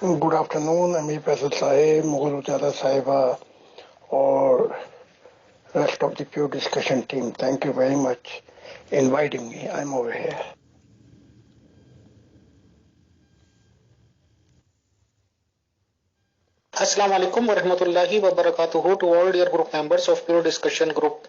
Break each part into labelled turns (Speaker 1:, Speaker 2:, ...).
Speaker 1: Good afternoon, Amir Faisal Sahib, Mughal Ujala Sahiba, or rest of the Pure Discussion team. Thank you very much inviting me. I'm over here.
Speaker 2: Assalamu alaikum wa rahmatullahi wa barakatuhu to all dear group members of Pure Discussion Group.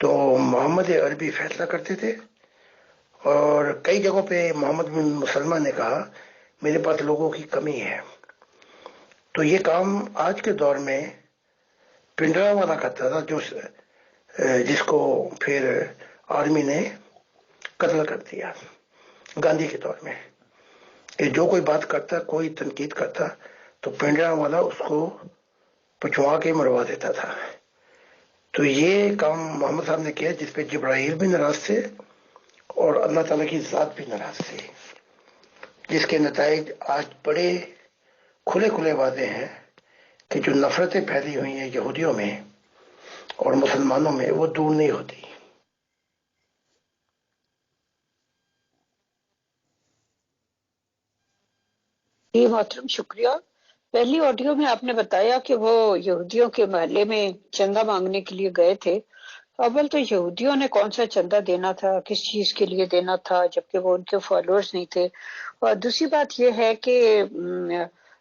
Speaker 1: تو محمد عربی فیصلہ کرتے تھے، اور کئی جگہوں پہ محمد بن مسلمہ نے کہا میرے پاس لوگوں کی کمی ہے. تو یہ کام آج کے دور میں پنڈرا والا کرتا تھا، جس کو پھر آرمی نے قتل کر دیا گاندھی کے دور میں، کہ جو کوئی بات کرتا، کوئی تنقید کرتا تو پنڈرا والا اس کو پچھوا کے مروا دیتا تھا. تو یہ کام محمد صاحب نے کیا، جس پہ جبرائیل بھی ناراض تھے اور اللہ تعالیٰ کی ذات بھی ناراض تھی، جس کے نتائج آج بڑے کھلے کھلے واضح ہیں کہ جو نفرتیں پھیلی ہوئی ہیں یہودیوں میں اور مسلمانوں میں، وہ دور نہیں ہوتی.
Speaker 3: جی محترم، شکریہ. پہلی آڈیو میں آپ نے بتایا کہ وہ یہودیوں کے محلے میں چندہ مانگنے کے لیے گئے تھے. اول تو یہودیوں نے کون سا چندہ دینا تھا، کس چیز کے لیے دینا تھا، جبکہ وہ ان کے فالوورز نہیں تھے. اور دوسری بات یہ ہے کہ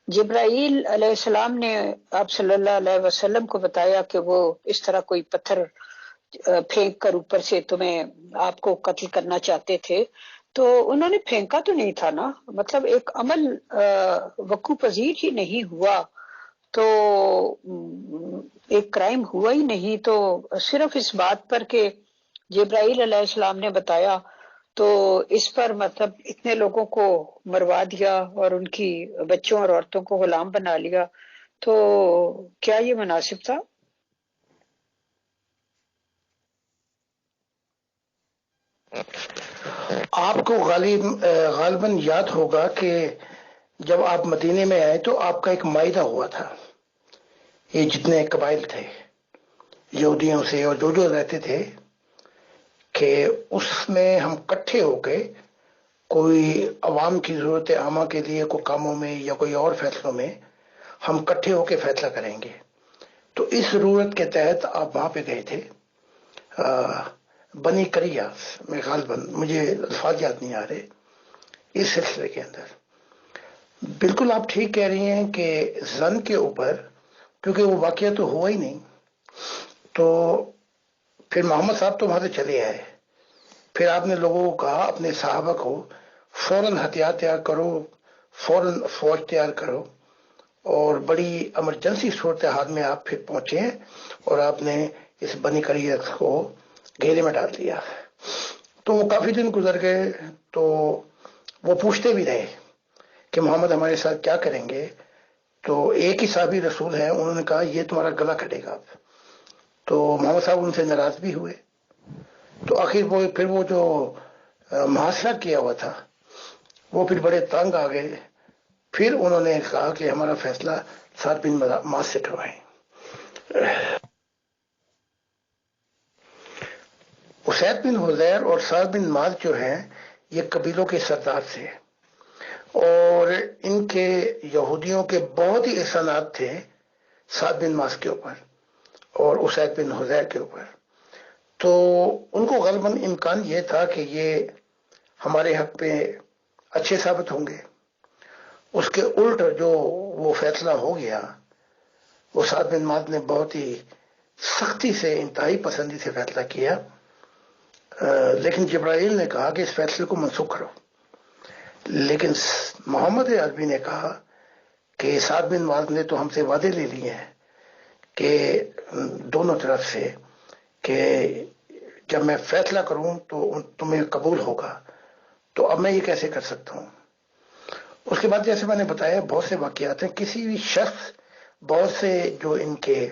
Speaker 3: جبرائیل علیہ السلام نے آپ صلی اللہ علیہ وسلم کو بتایا کہ وہ اس طرح کوئی پتھر پھینک کر اوپر سے تمہیں آپ کو قتل کرنا چاہتے تھے. تو انہوں نے پھینکا تو نہیں تھا نا، مطلب ایک عمل وقوع پذیر ہی نہیں ہوا، تو ایک کرائم ہوا ہی نہیں. تو صرف اس بات پر کہ جبرائیل علیہ السلام نے بتایا تو اس پر مطلب اتنے لوگوں کو مروا دیا اور ان کی بچوں اور عورتوں کو غلام بنا لیا، تو کیا یہ مناسب تھا؟
Speaker 1: آپ کو غالباً یاد ہوگا کہ جب آپ مدینے میں آئے تو آپ کا ایک معاہدہ ہوا تھا. یہ جتنے قبائل تھے یہودیوں سے اور جو رہتے تھے، کہ اس میں ہم کٹھے ہو کے کوئی عوام کی ضرورت عامہ کے لیے کوئی کاموں میں یا کوئی اور فیصلوں میں ہم کٹھے ہو کے فیصلہ کریں گے. تو اس ضرورت کے تحت آپ وہاں پہ گئے تھے، بنی کریاس میں، غالباً مجھے الفاظ یاد نہیں آ رہے، اس سلسلے کے اندر. بالکل آپ ٹھیک کہہ رہی ہیں کہ زن کے اوپر، کیونکہ وہ واقعہ تو ہوا ہی نہیں، تو پھر محمد صاحب تو وہاں سے چلے آئے. پھر آپ نے لوگوں کو کہا، اپنے صحابہ کو، فوراً ہتھیار تیار کرو، فوراً فوج تیار کرو، اور بڑی ایمرجنسی صورتحال میں آپ پھر پہنچے اور آپ نے اس بنی کریت کو گھیرے میں ڈال دیا. تو وہ کافی دن گزر گئے، تو وہ پوچھتے بھی رہے کہ محمد ہمارے ساتھ کیا کریں گے. تو ایک ہی صحابی رسول ہیں، انہوں نے کہا یہ تمہارا گلا کٹے گا. تو محمد صاحب ان سے ناراض بھی ہوئے. تو آخر پھر وہ جو محاصرہ کیا ہوا تھا، وہ پھر بڑے تنگ آ گئے. پھر انہوں نے کہا کہ ہمارا فیصلہ سعد بن معاذ سے کروائیں. اسید بن حذیر اور سعد بن معاذ جو ہیں، یہ قبیلوں کے سردار تھے، اور ان کے یہودیوں کے بہت ہی احسانات تھے سعد بن معاذ کے اوپر اور اسید بن حذیر کے اوپر. تو ان کو غالباً امکان یہ تھا کہ یہ ہمارے حق پہ اچھے ثابت ہوں گے. اس کے الٹ جو وہ فیصلہ ہو گیا، وہ سعد بن معاذ نے بہت ہی سختی سے، انتہائی پسندی سے فیصلہ کیا. لیکن جبرائیل نے کہا کہ اس فیصلے کو منسوخ کرو. لیکن محمد عربی نے کہا کہ سعد بن معاذ نے تو ہم سے وعدے لے لیے ہیں کہ دونوں طرف سے، کہ جب میں فیصلہ کروں تو تمہیں قبول ہوگا، تو اب میں یہ کیسے کر سکتا ہوں. اس کے بعد جیسے میں نے بتایا بہت سے واقعات ہیں. کسی بھی شخص، بہت سے جو ان کے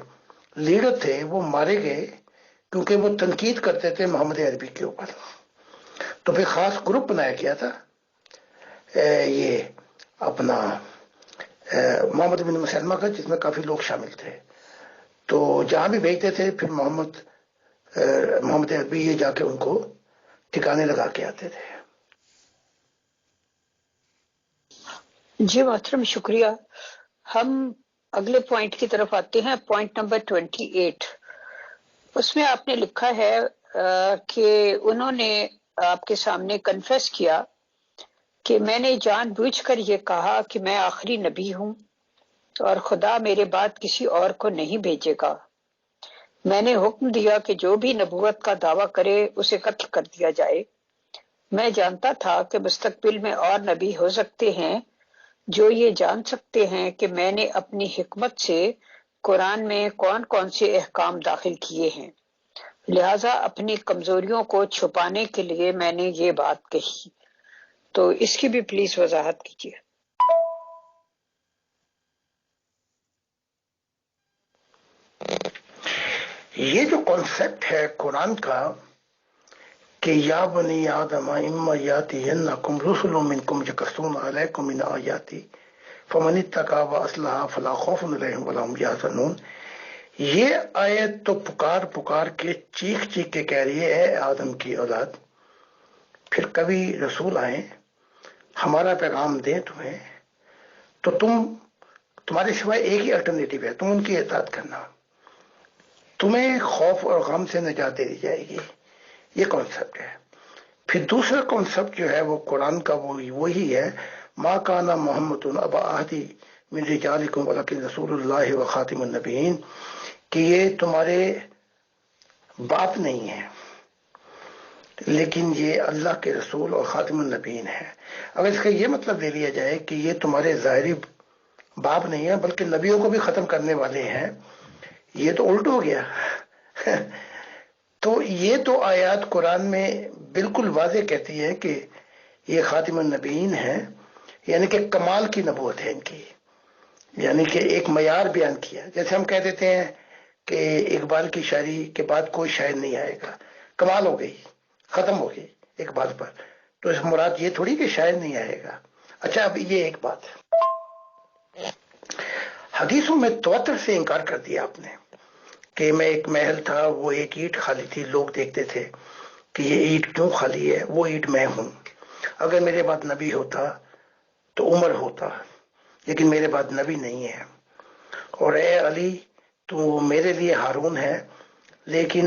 Speaker 1: لیڈر تھے وہ مارے گئے کیونکہ وہ تنقید کرتے تھے محمد عربی کے اوپر. تو پھر خاص گروپ بنایا گیا تھا، یہ اپنا محمد بن مسلمہ کا، جس میں کافی لوگ شامل تھے. تو جہاں بھی بھیجتے تھے پھر محمد عربی یہ جا کے ان کو ٹھکانے لگا کے آتے تھے.
Speaker 3: جی محترم، شکریہ. ہم اگلے پوائنٹ کی طرف آتے ہیں، پوائنٹ نمبر 28. اس میں آپ نے لکھا ہے کہ انہوں نے آپ کے سامنے کنفیس کیا کہ میں نے جان بوجھ کر یہ کہا کہ میں آخری نبی ہوں اور خدا میرے بعد کسی اور کو نہیں بھیجے گا. میں نے حکم دیا کہ جو بھی نبوت کا دعویٰ کرے اسے قتل کر دیا جائے۔ میں جانتا تھا کہ مستقبل میں اور نبی ہو سکتے ہیں جو یہ جان سکتے ہیں کہ میں نے اپنی حکمت سے قرآن میں کون کون سے احکام داخل کیے ہیں، لہذا اپنی کمزوریوں کو چھپانے کے لیے میں نے یہ بات کہی۔ تو اس کی بھی پلیز وضاحت کیجیے۔
Speaker 1: یہ جو کانسیپٹ ہے قرآن کا کہ یا بنی آدم اما یاتینکم رسل منکم یقصون علیکم من آیاتی فمن اتقی واصلح فلا خوف علیہم ولا هم یحزنون، یہ آیت تو پکار پکار کے چیخ چیخ کے کہہ رہی ہے اے آدم کی اولاد، پھر کبھی رسول آئیں ہمارا پیغام دیں تمہیں تو تمہارے سوائے ایک ہی الٹرنیٹو ہے، تم ان کی اطاعت کرنا، تمہیں خوف اور غم سے نجات دے دی جائے گی۔ یہ کانسیپٹ ہے۔ پھر دوسرا کانسیپٹ جو ہے وہ قرآن کا وہی ہے، ما کان محمد ابا احد من رجالکم ولکن رسول اللہ و خاتم النبیین، کہ یہ تمہارے باپ نہیں ہے لیکن یہ اللہ کے رسول اور خاتم النبیین ہے۔ اگر اس کا یہ مطلب لے لیا جائے کہ یہ تمہارے ظاہری باپ نہیں ہے بلکہ نبیوں کو بھی ختم کرنے والے ہیں، یہ تو الٹ ہو گیا۔ تو یہ تو آیات قرآن میں بالکل واضح کہتی ہے کہ یہ خاتم النبیین ہے، یعنی کہ کمال کی نبوت ہے ان کی، یعنی کہ ایک معیار بیان کیا۔ جیسے ہم کہہ دیتے ہیں کہ اقبال کی شاعری کے بعد کوئی شاعر نہیں آئے گا، کمال ہو گئی، ختم ہو گئی اقبال پر، تو اس مراد یہ تھوڑی کہ شاعر نہیں آئے گا۔ اچھا، اب یہ ایک بات ہے، حدیثوں میں تواتر سے انکار کر دیا آپ نے کہ میں ایک محل تھا، وہ ایک اینٹ خالی تھی، لوگ دیکھتے تھے کہ یہ اینٹ کیوں خالی ہے، وہ اینٹ میں ہوں۔ اگر میرے بعد نبی ہوتا تو عمر ہوتا، لیکن میرے بعد نبی نہیں ہے، اور اے علی تو میرے لیے ہارون ہے، لیکن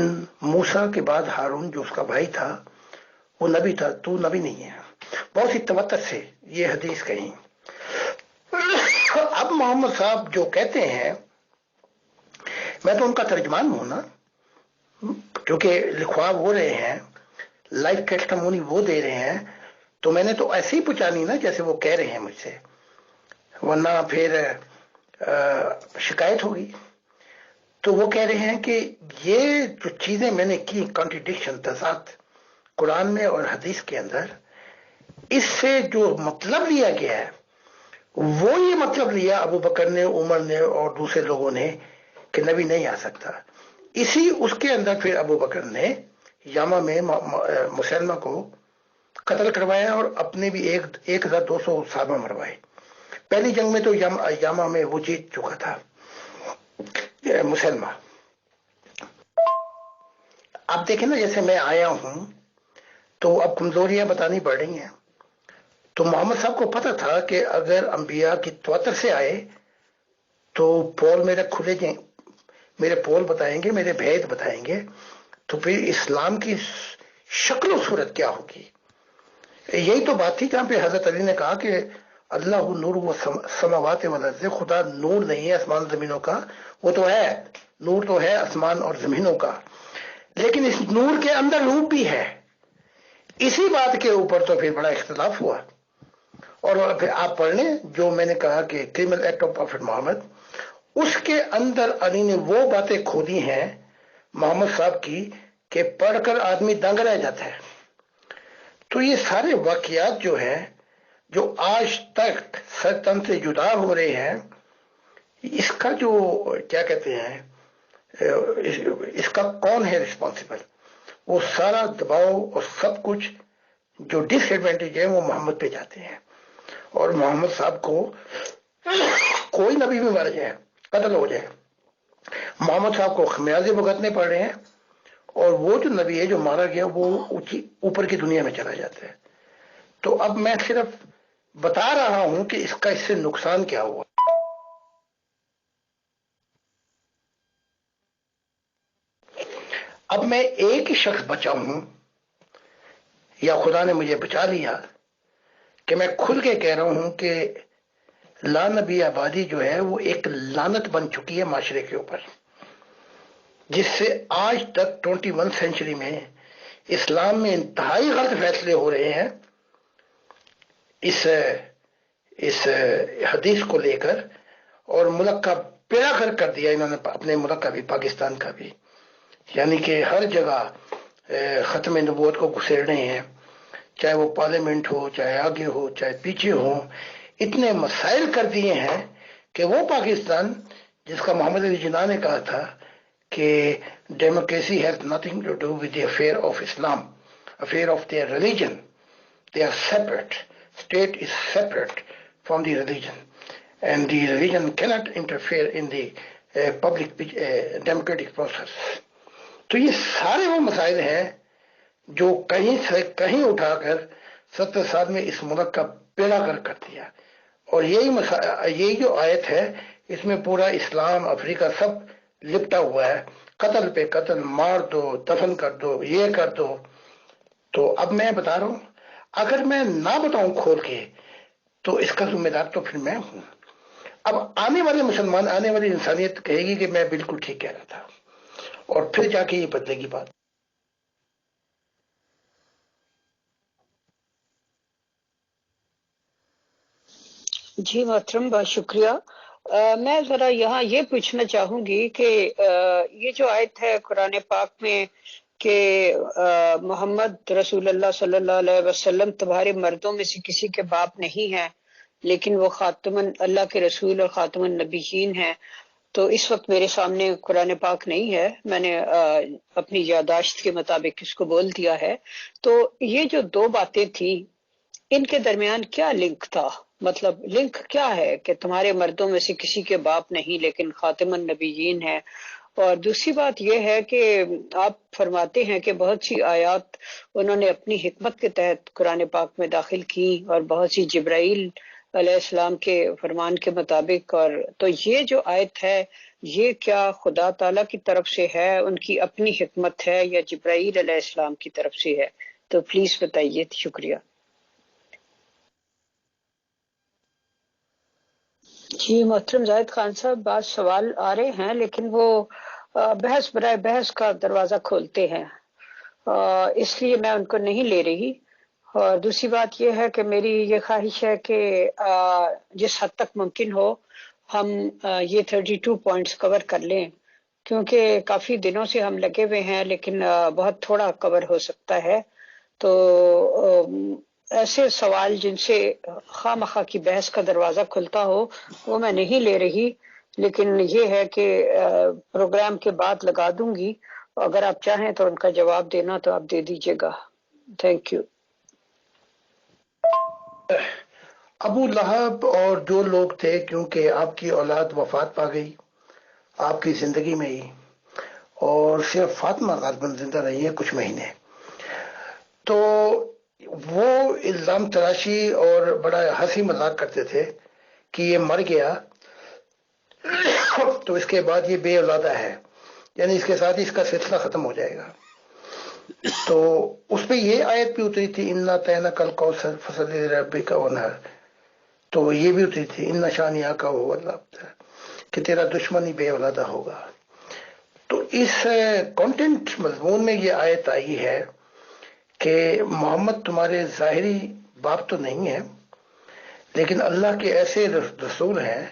Speaker 1: موسیٰ کے بعد ہارون جو اس کا بھائی تھا وہ نبی تھا، تو نبی نہیں ہے۔ بہت ہی تواتر سے یہ حدیث کہیں۔ اب محمد صاحب جو کہتے ہیں، میں تو ان کا ترجمان ہوں نا، کیونکہ لکھوا وہ رہے ہیں، لائف ٹیسٹمونی وہ دے رہے ہیں، تو میں نے تو ایسے ہی پہچانی نا جیسے وہ کہہ رہے ہیں مجھ سے، ورنہ پھر شکایت ہوگی۔ تو وہ کہہ رہے ہیں کہ یہ جو چیزیں میں نے کی، کانٹرڈکشن، تضاد قرآن میں اور حدیث کے اندر، اس سے جو مطلب لیا گیا ہے وہ یہ مطلب لیا ابو بکر نے، عمر نے اور دوسرے لوگوں نے کہ نبی نہیں آ سکتا۔ اسی اس کے اندر پھر ابو بکر نے یاما میں مسلمہ کو قتل کروایا اور اپنے بھی 1200 صحابہ مروائے۔ پہلی جنگ میں تو یاما میں وہ جیت چکا تھا مسلمہ۔ اب دیکھیں نا، جیسے میں آیا ہوں تو اب کمزوریاں بتانی پڑ رہی ہیں، تو محمد صاحب کو پتا تھا کہ اگر انبیاء کی تواتر سے آئے تو پول میرے کھلے جائیں، میرے پول بتائیں گے، میرے بھید بتائیں گے، تو پھر اسلام کی شکل و صورت کیا ہوگی۔ یہی تو بات تھی جہاں پہ حضرت علی نے کہا کہ اللہ نور و سماوات والارض، خدا نور نہیں ہے آسمان زمینوں کا، وہ تو ہے نور، تو ہے آسمان اور زمینوں کا، لیکن اس نور کے اندر روح بھی ہے۔ اسی بات کے اوپر تو پھر بڑا اختلاف ہوا، اور پھر آپ پڑھ لیں جو میں نے کہا کہ کرمنل ایکٹ آف پروفیٹ محمد، اس کے اندر علی نے وہ باتیں کھودی ہیں محمد صاحب کی کہ پڑھ کر آدمی دنگ رہ جاتا ہے۔ تو یہ سارے واقعات جو ہیں، جو آج تک سر تن سے جدا ہو رہے ہیں، اس کا جو کیا کہتے ہیں، اس کا کون ہے رسپانسبل؟ وہ سارا دباؤ اور سب کچھ جو ڈس ایڈوانٹیج ہے وہ محمد پہ جاتے ہیں، اور محمد صاحب کو کوئی نبی بھی مر جائے، قتل ہو جائے، محمد صاحب کو خمیازے بھگتنے پڑ رہے ہیں، اور وہ جو نبی ہے جو مارا گیا وہ اوپر کی دنیا میں چلا جاتا ہے۔ تو اب میں صرف بتا رہا ہوں کہ اس سے نقصان کیا ہوا۔ اب میں ایک ہی شخص بچا ہوں، یا خدا نے مجھے بچا لیا کہ میں کھل کے کہہ رہا ہوں کہ لا نبی آبادی جو ہے وہ ایک لعنت بن چکی ہے معاشرے کے اوپر۔ جس سے آج تک 21 سینچری میں اسلام میں انتہائی غلط فیصلے ہو رہے ہیں، اس حدیث کو لے کر، اور ملک کا بیڑا غرق کر دیا انہوں نے، اپنے ملک کا بھی، پاکستان کا بھی۔ یعنی کہ ہر جگہ ختم نبوت کو گھسیڑ رہے ہیں، چاہے وہ پارلیمنٹ ہو، چاہے آگے ہو، چاہے پیچھے ہو۔ اتنے مسائل کر دیے ہیں کہ وہ پاکستان جس کا محمد علی جناح نے کہا تھا کہ democracy has nothing to do with the affair of Islam, affair of their religion. They are separate. State is separate from the religion. And the religion cannot interfere in the public democratic process. تو یہ سارے وہ مسائل ہیں جو کہیں سے کہیں اٹھا کر 70 سال میں اس ملک کا بیڑا غرق کر دیا۔ اور یہی جو آیت ہے، اس میں پورا اسلام، افریقہ سب لپٹا ہوا ہے، قتل پہ قتل، مار دو، دفن کر دو، یہ کر دو۔ تو اب میں بتا رہا ہوں، اگر میں نہ بتاؤں کھول کے تو اس کا ذمہ دار تو پھر میں ہوں۔ اب آنے والے مسلمان، آنے والی انسانیت کہے گی کہ میں بالکل ٹھیک کہہ رہا تھا، اور پھر جا کے یہ بدلے گی بات۔
Speaker 3: جی محترم، بہت شکریہ۔ میں ذرا یہاں یہ پوچھنا چاہوں گی کہ یہ جو آیت ہے قرآن پاک میں کہ محمد رسول اللہ صلی اللہ علیہ وسلم تمہارے مردوں میں سے کسی کے باپ نہیں ہیں، لیکن وہ خاتم اللہ کے رسول اور خاتم النبیین ہیں، تو اس وقت میرے سامنے قرآن پاک نہیں ہے، میں نے اپنی یادداشت کے مطابق اس کو بول دیا ہے۔ تو یہ جو دو باتیں تھیں، ان کے درمیان کیا لنک تھا؟ مطلب لنک کیا ہے کہ تمہارے مردوں میں سے کسی کے باپ نہیں لیکن خاتم النبیین ہے؟ اور دوسری بات یہ ہے کہ آپ فرماتے ہیں کہ بہت سی آیات انہوں نے اپنی حکمت کے تحت قرآن پاک میں داخل کی، اور بہت سی جبرائیل علیہ السلام کے فرمان کے مطابق۔ اور تو یہ جو آیت ہے، یہ کیا خدا تعالیٰ کی طرف سے ہے، ان کی اپنی حکمت ہے، یا جبرائیل علیہ السلام کی طرف سے ہے؟ تو پلیز بتائیے، شکریہ۔ جی محترم زاہد خان صاحب، بعض سوال آ رہے ہیں لیکن وہ بحث برائے بحث کا دروازہ کھولتے ہیں، اس لیے میں ان کو نہیں لے رہی۔ اور دوسری بات یہ ہے کہ میری یہ خواہش ہے کہ جس حد تک ممکن ہو ہم یہ 32 پوائنٹس کور کر لیں، کیونکہ کافی دنوں سے ہم لگے ہوئے ہیں لیکن بہت تھوڑا کور ہو سکتا ہے۔ تو ایسے سوال جن سے خواہ مخواہ کی بحث کا دروازہ کھلتا ہو وہ میں نہیں لے رہی، لیکن یہ ہے کہ پروگرام کے بعد لگا دوں گی، اگر آپ چاہیں تو ان کا جواب دینا تو آپ دے دیجیے گا۔ Thank you.
Speaker 1: ابو لہب اور جو لوگ تھے، کیونکہ آپ کی اولاد وفات پا گئی آپ کی زندگی میں ہی، اور صرف فاطمہ غالباً زندہ رہی ہے کچھ مہینے، تو وہ الزام تراشی اور بڑا ہنسی مذاق کرتے تھے کہ یہ مر گیا تو اس کے بعد یہ بے اولادہ ہے، یعنی اس کے ساتھ ہی اس کا سلسلہ ختم ہو جائے گا۔ تو اس پہ یہ آیت بھی اتری تھی، اِنَّا أَعْطَيْنَاكَ الْكَوْثَرَ فَصَلِّ لِرَبِّكَ وَانْحَرْ، تو یہ بھی اتری تھی اِنَّ شَانِئَكَ هُوَ الْأَبْتَرُ، کہ تیرا دشمن ہی بے اولادہ ہوگا۔ تو اس کانٹینٹ مضمون میں یہ آیت آئی ہے کہ محمد تمہارے ظاہری باپ تو نہیں ہے، لیکن اللہ کے ایسے رسول ہیں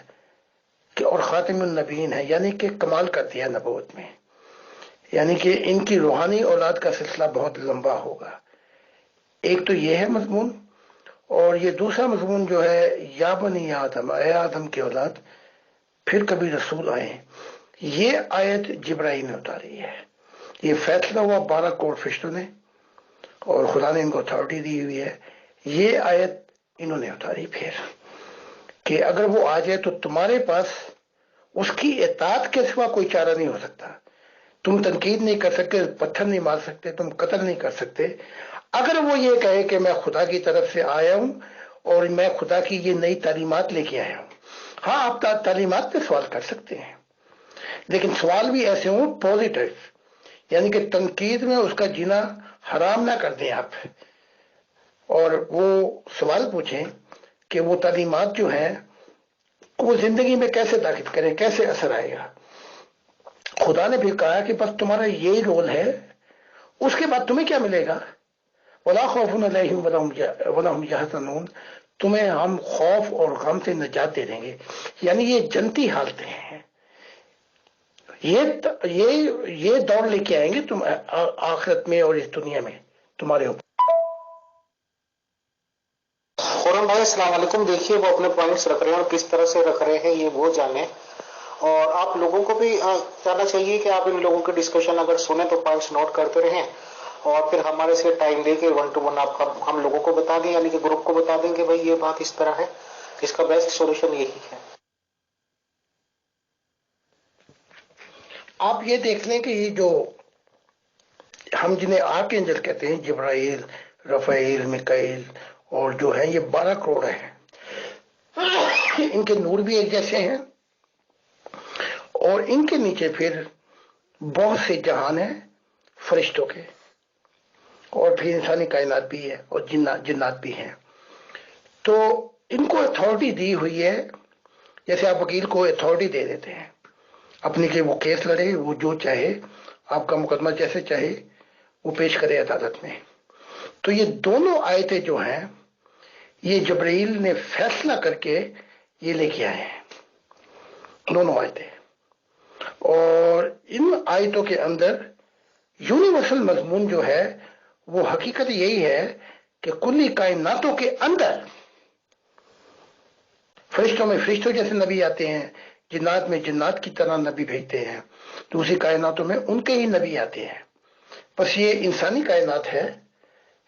Speaker 1: کہ اور خاتم النبیین ہیں، یعنی کہ کمال کر دیا نبوت میں، یعنی کہ ان کی روحانی اولاد کا سلسلہ بہت لمبا ہوگا۔ ایک تو یہ ہے مضمون، اور یہ دوسرا مضمون جو ہے یا بنی آدم، اے آدم کی اولاد پھر کبھی رسول آئے، یہ آیت جبرائیل نے اتاری ہے۔ یہ فیصلہ ہوا 12 کروڑ فرشتوں نے، اور خدا نے ان کو اتھارٹی دی ہوئی ہے۔ یہ آیت انہوں نے اتاری پھر کہ اگر وہ آ جائے تو تمہارے پاس اس کی اطاعت کے سوا کوئی چارہ نہیں ہو سکتا۔ تم تنقید نہیں کر سکتے، پتھر نہیں مار سکتے، تم قتل نہیں کر سکتے۔ اگر وہ یہ کہے کہ میں خدا کی طرف سے آیا ہوں اور میں خدا کی یہ نئی تعلیمات لے کے آیا ہوں، ہاں آپ تعلیمات پہ سوال کر سکتے ہیں، لیکن سوال بھی ایسے ہوں پازیٹیو، یعنی کہ تنقید میں اس کا جینا حرام نہ کر دیں آپ، اور وہ سوال پوچھیں کہ وہ تعلیمات جو ہیں وہ زندگی میں کیسے داخل کریں، کیسے اثر آئے گا۔ خدا نے بھی کہا کہ بس تمہارا یہی رول ہے، اس کے بعد تمہیں کیا ملے گا؟ ولا خوف علیہم ولا ہم یحزنون، تمہیں ہم خوف اور غم سے نجات دے دیں گے. یعنی یہ جنتی حالتیں ہیں، یہ دور لے کے آئیں گے تم آخرت میں اور اس دنیا میں تمہارے اوپر.
Speaker 2: خورم بھائی السلام علیکم. دیکھیے وہ اپنے پوائنٹس رکھ رہے ہیں اور کس طرح سے رکھ رہے ہیں یہ وہ جانیں، اور آپ لوگوں کو بھی جاننا چاہیے کہ آپ ان لوگوں کے ڈسکشن اگر سنیں تو پوائنٹس نوٹ کرتے رہیں، اور پھر ہمارے سے ٹائم لے کے 1 to 1 آپ کا ہم لوگوں کو بتا دیں، یعنی کہ گروپ کو بتا دیں کہ بھائی یہ بات اس طرح ہے، اس کا بیسٹ سولوشن یہی ہے.
Speaker 1: آپ یہ دیکھ لیں کہ یہ جو ہم جنہیں آرک اینجل کہتے ہیں، جبرائیل، رفائیل، میکائیل، اور جو ہیں یہ 12 کروڑ ہیں. ان کے نور بھی ایک جیسے ہیں، اور ان کے نیچے پھر بہت سے جہان ہیں فرشتوں کے، اور پھر انسانی کائنات بھی ہے اور جنات بھی ہیں. تو ان کو اتھارٹی دی ہوئی ہے، جیسے آپ وکیل کو اتھارٹی دے دیتے ہیں اپنی کہ وہ کیس لڑے، وہ جو چاہے آپ کا مقدمہ جیسے چاہے وہ پیش کرے عدالت میں. تو یہ دونوں آیتیں جو ہیں یہ جبرائیل نے فیصلہ کر کے یہ لے کے آئے ہیں، دونوں آیتیں. اور ان آیتوں کے اندر یونیورسل مضمون جو ہے وہ حقیقت یہی ہے کہ کلی کائناتوں کے اندر فرشتوں میں فرشتوں جیسے نبی آتے ہیں، جنات میں جنات کی طرح نبی بھیجتے ہیں، دوسری کائناتوں میں ان کے ہی نبی آتے ہیں. بس یہ انسانی کائنات ہے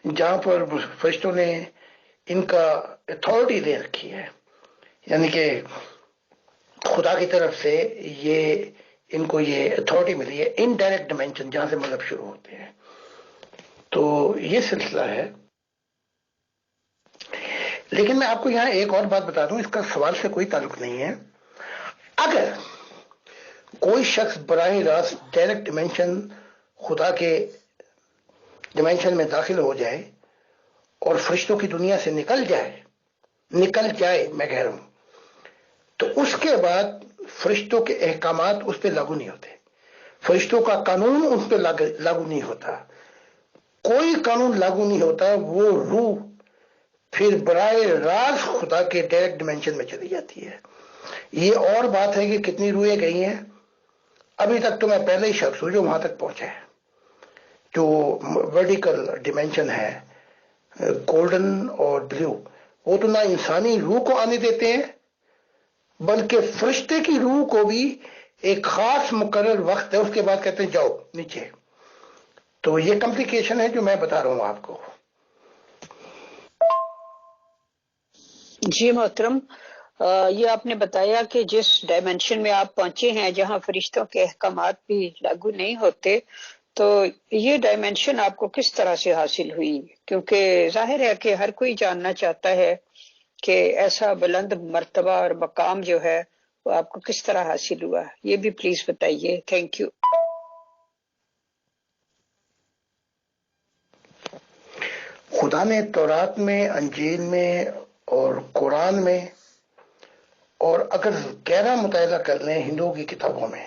Speaker 1: جہاں پر فرشتوں نے ان کا اتھارٹی دے رکھی ہے، یعنی کہ خدا کی طرف سے یہ ان کو یہ اتھارٹی ملی ہے، انڈائریکٹ ڈائمینشن جہاں سے مذہب شروع ہوتے ہیں. تو یہ سلسلہ ہے. لیکن میں آپ کو یہاں ایک اور بات بتا دوں، اس کا سوال سے کوئی تعلق نہیں ہے. اگر کوئی شخص براہ راست ڈائریکٹ ڈائمینشن خدا کے ڈائمینشن میں داخل ہو جائے اور فرشتوں کی دنیا سے نکل جائے میں کہہ رہا ہوں، تو اس کے بعد فرشتوں کے احکامات اس پہ لاگو نہیں ہوتے، فرشتوں کا قانون اس پہ لاگو نہیں ہوتا، کوئی قانون لاگو نہیں ہوتا. وہ روح پھر براہ راست خدا کے ڈائریکٹ ڈائمینشن میں چلی جاتی ہے. یہ اور بات ہے کہ کتنی روحیں گئی ہیں، ابھی تک تو میں پہلے ہی شخص ہوں جو وہاں تک پہنچا ہے. جو ورٹیکل ڈائمینشن ہے گولڈن اور بلیو، وہ تو نہ انسانی روح کو آنے دیتے ہیں بلکہ فرشتے کی روح کو بھی ایک خاص مقرر وقت ہے، اس کے بعد کہتے ہیں جاؤ نیچے. تو یہ کمپلیکیشن ہے جو میں بتا رہا ہوں آپ کو.
Speaker 3: جی محترم، یہ آپ نے بتایا کہ جس ڈائمینشن میں آپ پہنچے ہیں جہاں فرشتوں کے احکامات بھی لاگو نہیں ہوتے، تو یہ ڈائمینشن آپ کو کس طرح سے حاصل ہوئی؟ کیونکہ ظاہر ہے کہ ہر کوئی جاننا چاہتا ہے کہ ایسا بلند مرتبہ اور مقام جو ہے وہ آپ کو کس طرح حاصل ہوا، یہ بھی پلیز بتائیے. Thank you.
Speaker 1: خدا نے تورات میں، انجیل میں اور قرآن میں، اور اگر گہرا مطالعہ کر لیں ہندوؤں کی کتابوں میں،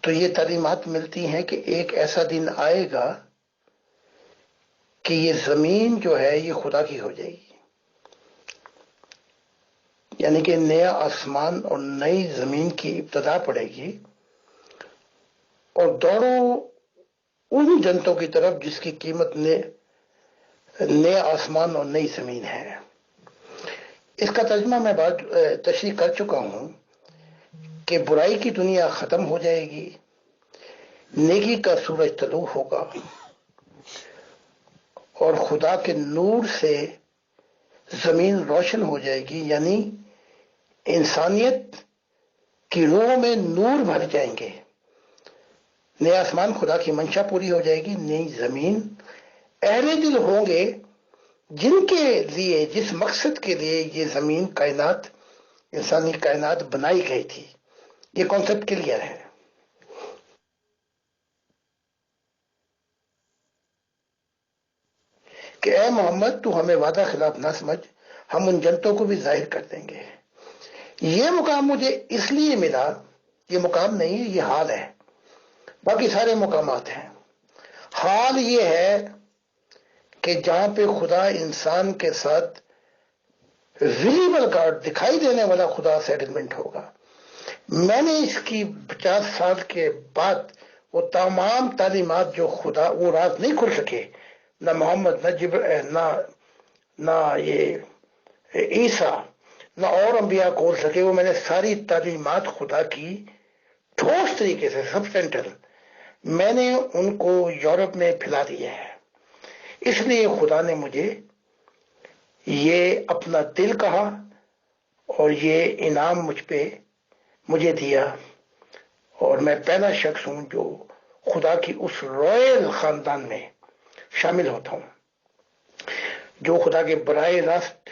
Speaker 1: تو یہ تعلیمات ملتی ہیں کہ ایک ایسا دن آئے گا کہ یہ زمین جو ہے یہ خدا کی ہو جائے گی، یعنی کہ نیا آسمان اور نئی زمین کی ابتدا پڑے گی، اور دوڑو ان جنتوں کی طرف جس کی قیمت نیا آسمان اور نئی زمین ہے. اس کا ترجمہ میں بات تشریح کر چکا ہوں کہ برائی کی دنیا ختم ہو جائے گی، نیکی کا سورج طلوع ہوگا، اور خدا کے نور سے زمین روشن ہو جائے گی، یعنی انسانیت کی روحوں میں نور بھر جائیں گے. نیا آسمان خدا کی منشا پوری ہو جائے گی، نئی زمین اہل دل ہوں گے جن کے لیے، جس مقصد کے لیے یہ زمین کائنات، انسانی کائنات بنائی گئی تھی. یہ کانسیپٹ کلیئر ہے. کہ اے محمد تو ہمیں وعدہ خلاف نہ سمجھ، ہم ان جنتوں کو بھی ظاہر کر دیں گے. یہ مقام مجھے اس لیے ملا یہ مقام نہیں ہے، یہ حال ہے، باقی سارے مقامات ہیں۔ حال یہ ہے کہ جہاں پہ خدا انسان کے ساتھ ویلیبل گاڈ، دکھائی دینے والا خدا سیٹلمنٹ ہوگا۔ میں نے اس کی 50 سال کے بعد وہ تمام تعلیمات جو خدا، وہ راز نہیں کھل سکے، نہ محمد، نہ یہ عیسیٰ، نہ اور انبیاء کھول سکے، وہ میں نے ساری تعلیمات خدا کی ٹھوس طریقے سے، سبسٹینٹل، میں نے ان کو یورپ میں پھیلا دیا ہے۔ اس لیے خدا نے مجھے یہ اپنا دل کہا اور یہ انعام مجھے دیا، اور میں پہلا شخص ہوں جو خدا کی اس رائل خاندان میں شامل ہوتا ہوں، جو خدا کے براہ راست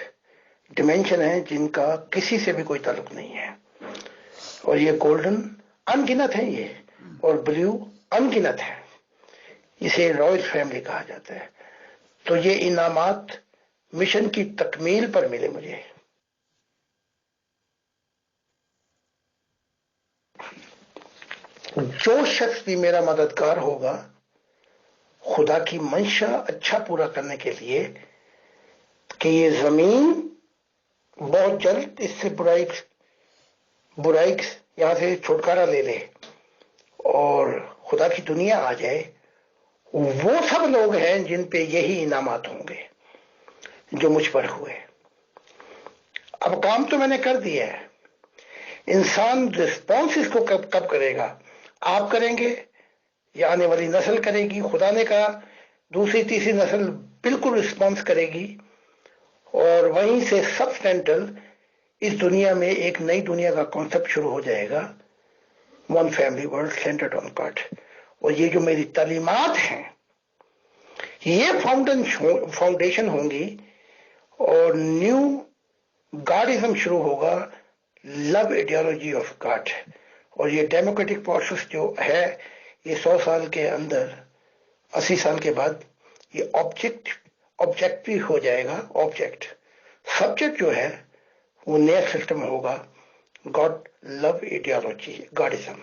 Speaker 1: ڈیمینشن ہیں جن کا کسی سے بھی کوئی تعلق نہیں ہے۔ اور یہ گولڈن انگنت ہے، یہ، اور بلیو انگنت ہے، اسے رائل فیملی کہا جاتا ہے۔ تو یہ انعامات مشن کی تکمیل پر ملے مجھے۔ جو شخص بھی میرا مددگار ہوگا خدا کی منشا اچھا پورا کرنے کے لیے، کہ یہ زمین بہت جلد اس سے برائی یہاں سے چھٹکارا لے لے اور خدا کی دنیا آ جائے، وہ سب لوگ ہیں جن پہ یہی انعامات ہوں گے جو مجھ پر ہوئے۔ اب کام تو میں نے کر دیا ہے، انسان رسپانس اس کو کب کرے گا؟ آپ کریں گے یا آنے والی نسل کرے گی؟ خدا نے کہا دوسری تیسری نسل بالکل رسپانس کرے گی، اور وہیں سے سبسٹینٹل اس دنیا میں ایک نئی دنیا کا کانسیپٹ شروع ہو جائے گا، one family world centered on God. اور یہ جو میری تعلیمات ہیں یہ فاؤنڈیشن ہوں گی، اور نیو گاڈزم شروع ہوگا، لو ایڈیالوجی آف گاڈ۔ اور یہ ڈیموکریٹک پروسیس جو ہے، یہ 100 سال کے اندر، 80 سال کے بعد یہ آبجیکٹ بھی ہو جائے گا، آبجیکٹ، سبجیکٹ جو ہے وہ نیا سسٹم ہوگا، گاڈ لو ایڈیالوجی، گاڈزم۔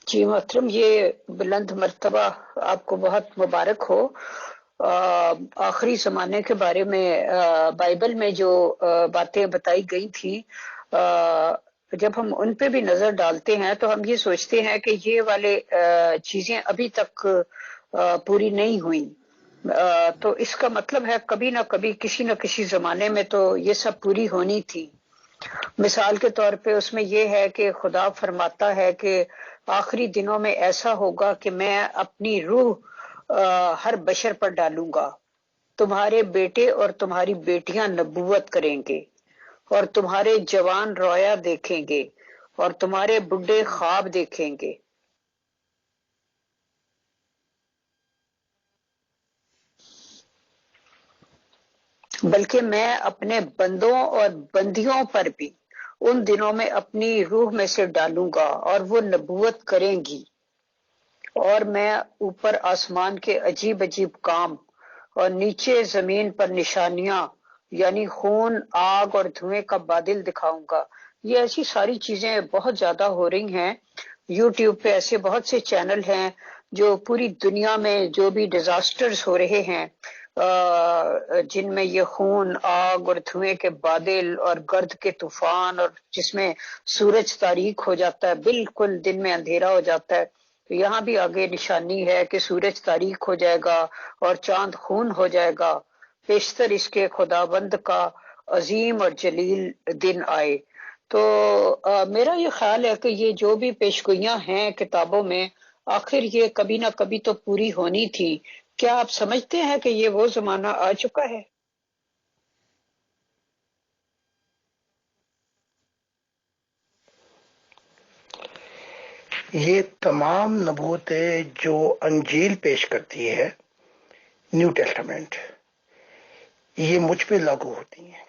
Speaker 3: جی محترم، یہ بلند مرتبہ آپ کو بہت مبارک ہو۔ آخری زمانے کے بارے میں بائبل میں جو باتیں بتائی گئی تھی، جب ہم ان پہ بھی نظر ڈالتے ہیں تو ہم یہ سوچتے ہیں کہ یہ والے چیزیں ابھی تک پوری نہیں ہوئیں، تو اس کا مطلب ہے کبھی نہ کسی زمانے میں تو یہ سب پوری ہونی تھی۔ مثال کے طور پہ اس میں یہ ہے کہ خدا فرماتا ہے کہ آخری دنوں میں ایسا ہوگا کہ میں اپنی روح ہر بشر پر ڈالوں گا، تمہارے بیٹے اور تمہاری بیٹیاں نبوت کریں گے، اور تمہارے جوان رویا دیکھیں گے، اور تمہارے بڈھے خواب دیکھیں گے۔ بلکہ میں اپنے بندوں اور بندیوں پر بھی ان دنوں میں اپنی روح میں سے ڈالوں گا، اور وہ نبوت کریں گی، اور میں اوپر آسمان کے عجیب عجیب کام اور نیچے زمین پر نشانیاں، یعنی خون، آگ اور دھوئیں کا بادل دکھاؤں گا۔ یہ ایسی ساری چیزیں بہت زیادہ ہو رہی ہیں۔ یوٹیوب پہ ایسے بہت سے چینل ہیں جو پوری دنیا میں جو بھی ڈیزاسٹرز ہو رہے ہیں، جن میں یہ خون، آگ اور دھوئیں کے بادل اور گرد کے طوفان، اور جس میں سورج تاریک ہو جاتا ہے، بالکل دن میں اندھیرا ہو جاتا ہے۔ تو یہاں بھی آگے نشانی ہے کہ سورج تاریک ہو جائے گا اور چاند خون ہو جائے گا، پیشتر اس کے خداوند کا عظیم اور جلیل دن آئے۔ تو میرا یہ خیال ہے کہ یہ جو بھی پیشگوئیاں ہیں کتابوں میں، آخر یہ کبھی نہ کبھی تو پوری ہونی تھی۔ کیا آپ سمجھتے ہیں کہ یہ وہ زمانہ آ چکا ہے؟
Speaker 1: یہ تمام نبوتیں جو انجیل پیش کرتی ہے، نیو ٹیسٹامنٹ، یہ مجھ پہ لاگو ہوتی ہیں۔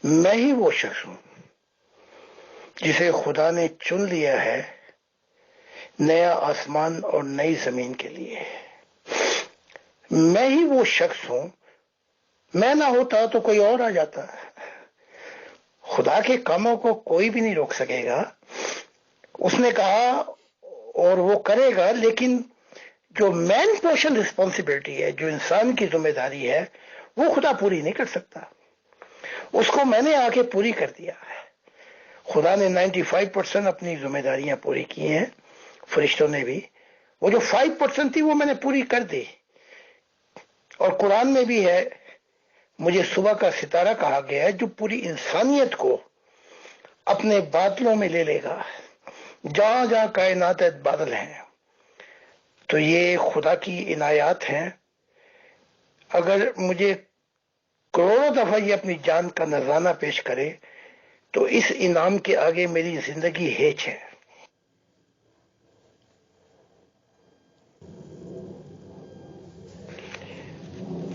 Speaker 1: میں ہی وہ شخص ہوں جسے خدا نے چن لیا ہے نیا آسمان اور نئی زمین کے لیے۔ میں ہی وہ شخص ہوں میں نہ ہوتا تو کوئی اور آ جاتا. خدا کے کاموں کو کوئی بھی نہیں روک سکے گا. اس نے کہا اور وہ کرے گا، لیکن جو مین پورشن رسپانسبلٹی ہے، جو انسان کی ذمہ داری ہے، وہ خدا پوری نہیں کر سکتا. اس کو میں نے آ کے پوری کر دیا ہے. خدا نے 95% اپنی ذمہ داریاں پوری کی ہیں، فرشتوں نے بھی. وہ جو 5% تھی وہ میں نے پوری کر دی. اور قرآن میں بھی ہے، مجھے صبح کا ستارہ کہا گیا ہے جو پوری انسانیت کو اپنے بادلوں میں لے لے گا. جہاں جہاں کائنات بادل ہیں، تو یہ خدا کی عنایات ہیں. اگر مجھے کروڑوں دفعہ یہ اپنی جان کا نذرانہ پیش کرے تو اس انعام کے آگے میری زندگی ہیچ ہے.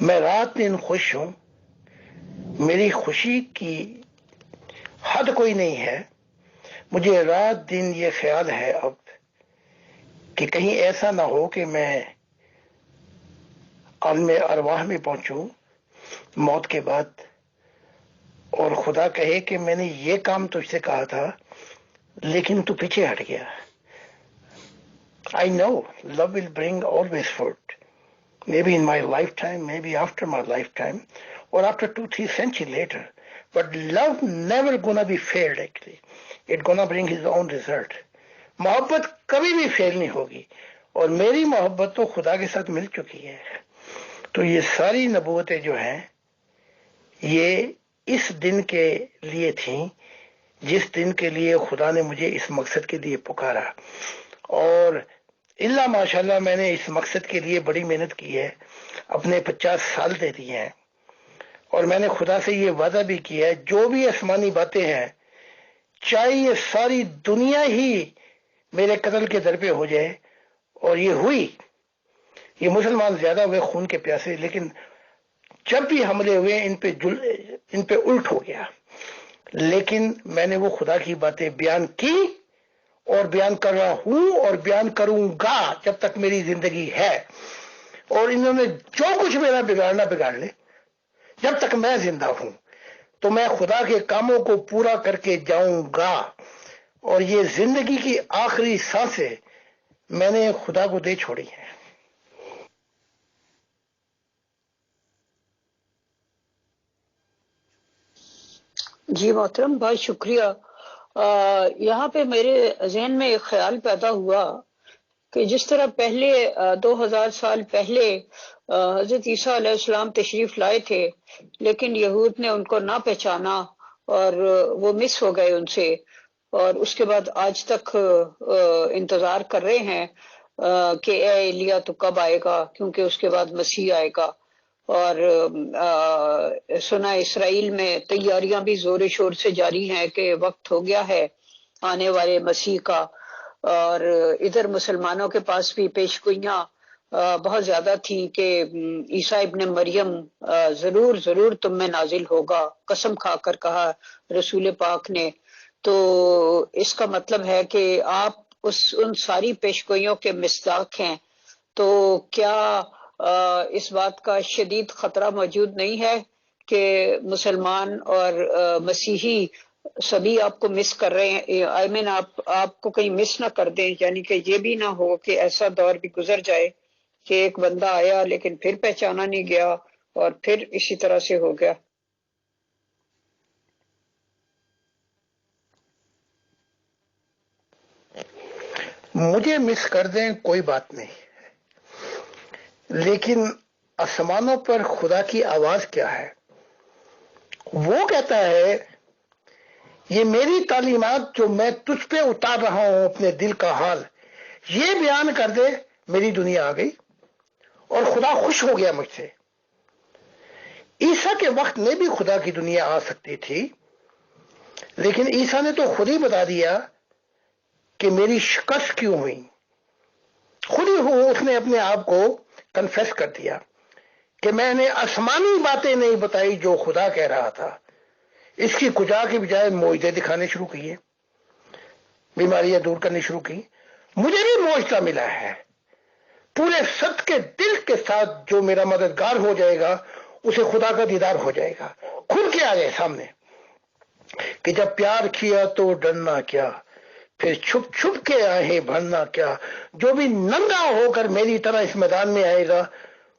Speaker 1: میں رات دن خوش ہوں. میری خوشی کی حد کوئی نہیں ہے. مجھے رات دن یہ خیال ہے اب کہ کہیں ایسا نہ ہو کہ میں عالم ارواح میں پہنچوں موت کے بعد اور خدا کہے کہ میں نے یہ کام تجھ سے کہا تھا لیکن تو پیچھے ہٹ گیا. I know love will bring always fruit. Maybe in my lifetime, maybe after my lifetime, or after 2-3 centuries later. But love never gonna be failed actually. It's gonna bring his own result. محبت کبھی بھی فیل نہیں ہوگی، اور میری محبت تو خدا کے ساتھ مل چکی ہے. تو یہ ساری نبوتیں جو ہیں یہ اس دن کے لیے تھیں جس دن کے لیے خدا نے مجھے اس مقصد کے لیے پکارا. اور اللہ ماشاءاللہ میں نے اس مقصد کے لیے بڑی محنت کی ہے، اپنے 50 سال دے دیے ہیں. اور میں نے خدا سے یہ وعدہ بھی کیا ہے جو بھی آسمانی باتیں ہیں چاہے یہ ساری دنیا ہی میرے قتل کے در پہ ہو جائے. اور یہ ہوئی. یہ مسلمان زیادہ ہوئے خون کے پیاسے، لیکن جب بھی حملے ہوئے ان پہ الٹ ہو گیا. لیکن میں نے وہ خدا کی باتیں بیان کی اور بیان کر رہا ہوں اور بیان کروں گا جب تک میری زندگی ہے. اور انہوں نے جو کچھ میرا بگاڑنا بگاڑ لے، جب تک میں زندہ ہوں تو میں خدا کے کاموں کو پورا کر کے جاؤں گا. اور یہ زندگی کی آخری سانسیں میں نے خدا کو دے چھوڑی ہیں.
Speaker 3: جی محترم، بہت شکریہ. یہاں پہ میرے ذہن میں ایک خیال پیدا ہوا کہ جس طرح پہلے 2000 سال پہلے حضرت عیسیٰ علیہ السلام تشریف لائے تھے، لیکن یہود نے ان کو نہ پہچانا اور وہ مس ہو گئے ان سے، اور اس کے بعد آج تک انتظار کر رہے ہیں کہ اے ایلیا تو کب آئے گا، کیونکہ اس کے بعد مسیح آئے گا. اور سنا اسرائیل میں تیاریاں بھی زور شور سے جاری ہیں کہ وقت ہو گیا ہے آنے والے مسیح کا. اور ادھر مسلمانوں کے پاس بھی پیشگوئیاں بہت زیادہ تھیں کہ عیسیٰ ابن مریم ضرور ضرور تم میں نازل ہوگا، قسم کھا کر کہا رسول پاک نے. تو اس کا مطلب ہے کہ آپ ان ساری پیشگوئیوں کے مصداق ہیں. تو کیا اس بات کا شدید خطرہ موجود نہیں ہے کہ مسلمان اور مسیحی سبھی آپ کو مس کر رہے ہیں؟ آئی مین آپ کو کہیں مس نہ کر دیں، یعنی کہ یہ بھی نہ ہو کہ ایسا دور بھی گزر جائے کہ ایک بندہ آیا لیکن پھر پہچانا نہیں گیا اور پھر اسی طرح سے ہو گیا.
Speaker 1: مجھے مس کر دیں کوئی بات نہیں، لیکن آسمانوں پر خدا کی آواز کیا ہے؟ وہ کہتا ہے یہ میری تعلیمات جو میں تجھ پہ اتار رہا ہوں اپنے دل کا حال یہ بیان کر دے. میری دنیا آ گئی اور خدا خوش ہو گیا مجھ سے. عیسیٰ کے وقت میں بھی خدا کی دنیا آ سکتی تھی، لیکن عیسیٰ نے تو خود ہی بتا دیا کہ میری شکست کیوں ہوئی. خود ہی اس نے اپنے آپ کو کنفیس کر دیا کہ میں نے آسمانی باتیں نہیں بتائی جو خدا کہہ رہا تھا. اس کی کجا کے بجائے معجزے دکھانے شروع کیے، بیماریاں دور کرنی شروع کی. مجھے بھی معجزہ ملا ہے. پورے صدقے دل کے ساتھ جو میرا مددگار ہو جائے گا اسے خدا کا دیدار ہو جائے گا، کھل کے آ جائے سامنے کہ جب پیار کیا تو ڈرنا کیا، پھر چھپ چھپ کے آہیں بھرنا کیا، جو بھی ننگا ہو کر میری طرح اس میدان میں آئے گا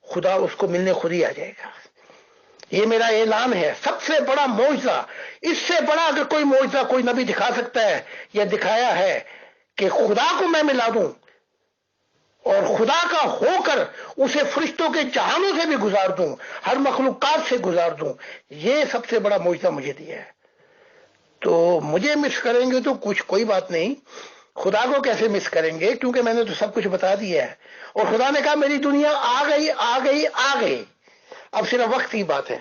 Speaker 1: خدا اس کو ملنے خود ہی آ جائے گا۔ یہ میرا اعلان ہے، سب سے بڑا معجزہ، اس سے بڑا اگر کوئی معجزہ کوئی نبی دکھا سکتا ہے یا دکھایا ہے کہ خدا کو میں ملا دوں اور خدا کا ہو کر اسے فرشتوں کے جہانوں سے بھی گزار دوں، ہر مخلوقات سے گزار دوں، یہ سب سے بڑا معجزہ مجھے دیا ہے۔ تو مجھے مس کریں گے تو کچھ کوئی بات نہیں، خدا کو کیسے مس کریں گے، کیونکہ میں نے تو سب کچھ بتا دیا ہے، اور خدا نے کہا میری دنیا آ گئی آ گئی آ گئی، اب صرف وقت کی بات ہے۔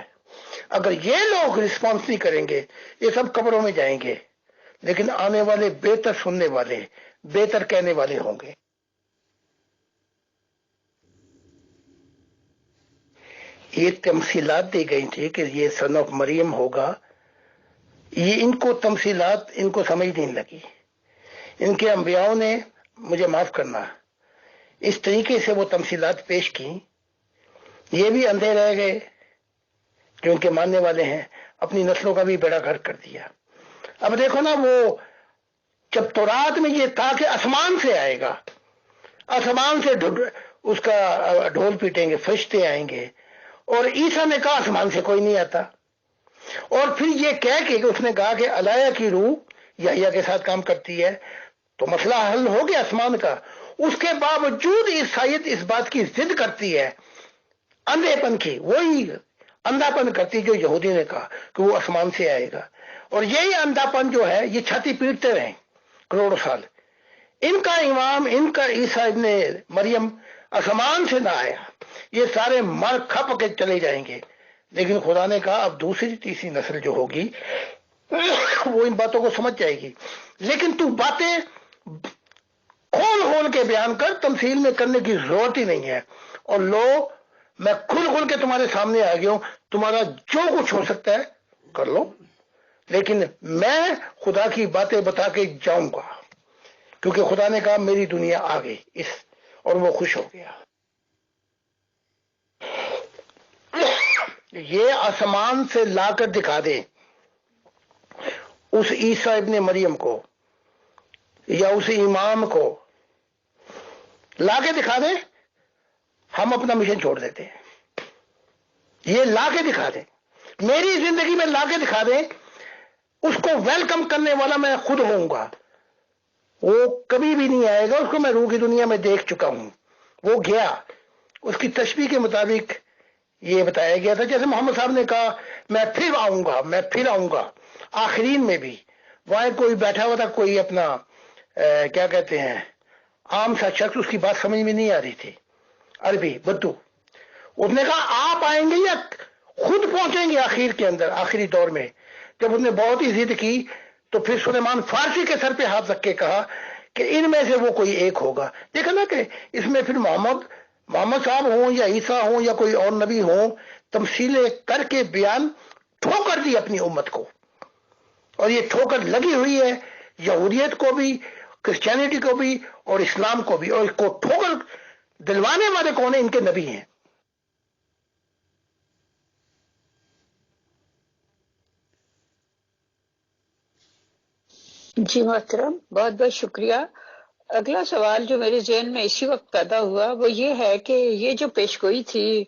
Speaker 1: اگر یہ لوگ رسپانس نہیں کریں گے یہ سب قبروں میں جائیں گے، لیکن آنے والے بہتر سننے والے، بہتر کہنے والے ہوں گے۔ یہ تمثیلات دی گئی تھی کہ یہ سن آف مریم ہوگا، یہ ان کو تمثیلات ان کو سمجھ نہیں لگی، ان کے انبیاؤں نے، مجھے معاف کرنا، اس طریقے سے وہ تمثیلات پیش کی، یہ بھی اندھے رہ گئے جو ان کے ماننے والے ہیں، اپنی نسلوں کا بھی بیڑا گھر کر دیا۔ اب دیکھو نا، وہ جب تورات میں یہ تھا کہ آسمان سے آئے گا، آسمان سے اس کا ڈھول پیٹیں گے، فرشتے آئیں گے، اور عیسیٰ نے کہا آسمان سے کوئی نہیں آتا، اور پھر یہ کہہ کے اس نے کہا کہ الایہ کی روح یحییٰ کے ساتھ کام کرتی ہے، تو مسئلہ حل ہو گیا آسمان کا۔ اس کے باوجود عیسائیت اس بات کی ضد کرتی ہے، اندھے پن کی، وہی اندھا پن کرتی جو یہودی نے کہا کہ وہ آسمان سے آئے گا، اور یہی اندھا پن جو ہے یہ چھاتی پیٹتے رہے کروڑوں سال۔ ان کا امام، ان کا عیسیٰ ابن مریم آسمان سے نہ آیا، یہ سارے مر کھپ کے چلے جائیں گے، لیکن خدا نے کہا اب دوسری تیسری نسل جو ہوگی وہ ان باتوں کو سمجھ جائے گی، لیکن تو باتیں کھول کھول کے بیان کر، تمثیل میں کرنے کی ضرورت ہی نہیں ہے۔ اور لو، میں کھل کھل کے تمہارے سامنے آ گیا ہوں، تمہارا جو کچھ ہو سکتا ہے کر لو، لیکن میں خدا کی باتیں بتا کے جاؤں گا، کیونکہ خدا نے کہا میری دنیا آ گئی اس، اور وہ خوش ہو گیا۔ یہ آسمان سے لا کر دکھا دے اس عیسیٰ ابن مریم کو یا اس امام کو، لا کے دکھا دے، ہم اپنا مشن چھوڑ دیتے ہیں۔ یہ لا کے دکھا دے، میری زندگی میں لا کے دکھا دے، اس کو ویلکم کرنے والا میں خود ہوں گا۔ وہ کبھی بھی نہیں آئے گا، اس کو میں روح کی دنیا میں دیکھ چکا ہوں، وہ گیا، اس کی تشبیہ کے مطابق یہ بتایا گیا تھا، جیسے محمد صاحب نے کہا میں پھر آؤں گا، میں پھر آؤں گا۔ آخرین میں بھی وہاں کوئی بیٹھا ہوا تھا، کوئی اپنا کیا کہتے ہیں عام سا شخص، اس کی بات سمجھ میں نہیں آ رہی تھی، عربی بدو، اس نے کہا آپ آئیں گے یا خود پہنچیں گے آخر کے اندر، آخری دور میں؟ جب اس نے بہت ہی ضد کی تو پھر سلیمان فارسی کے سر پہ ہاتھ رکھ کے کہا کہ ان میں سے وہ کوئی ایک ہوگا۔ دیکھا نا کہ اس میں پھر محمد صاحب ہوں یا عیسیٰ ہوں یا کوئی اور نبی ہوں، تمثیلیں کر کے بیان ٹھوکر دی اپنی امت کو، اور یہ ٹھوکر لگی ہوئی ہے یہودیت کو بھی، کرسچینٹی کو بھی، اور اسلام کو بھی، اور اس کو ٹھوکر دلوانے والے کون ہیں؟ ان کے نبی ہیں۔
Speaker 3: جی محترم، بہت بہت شکریہ۔ اگلا سوال جو میرے ذہن میں اسی وقت پیدا ہوا وہ یہ ہے کہ یہ جو پیشگوئی تھی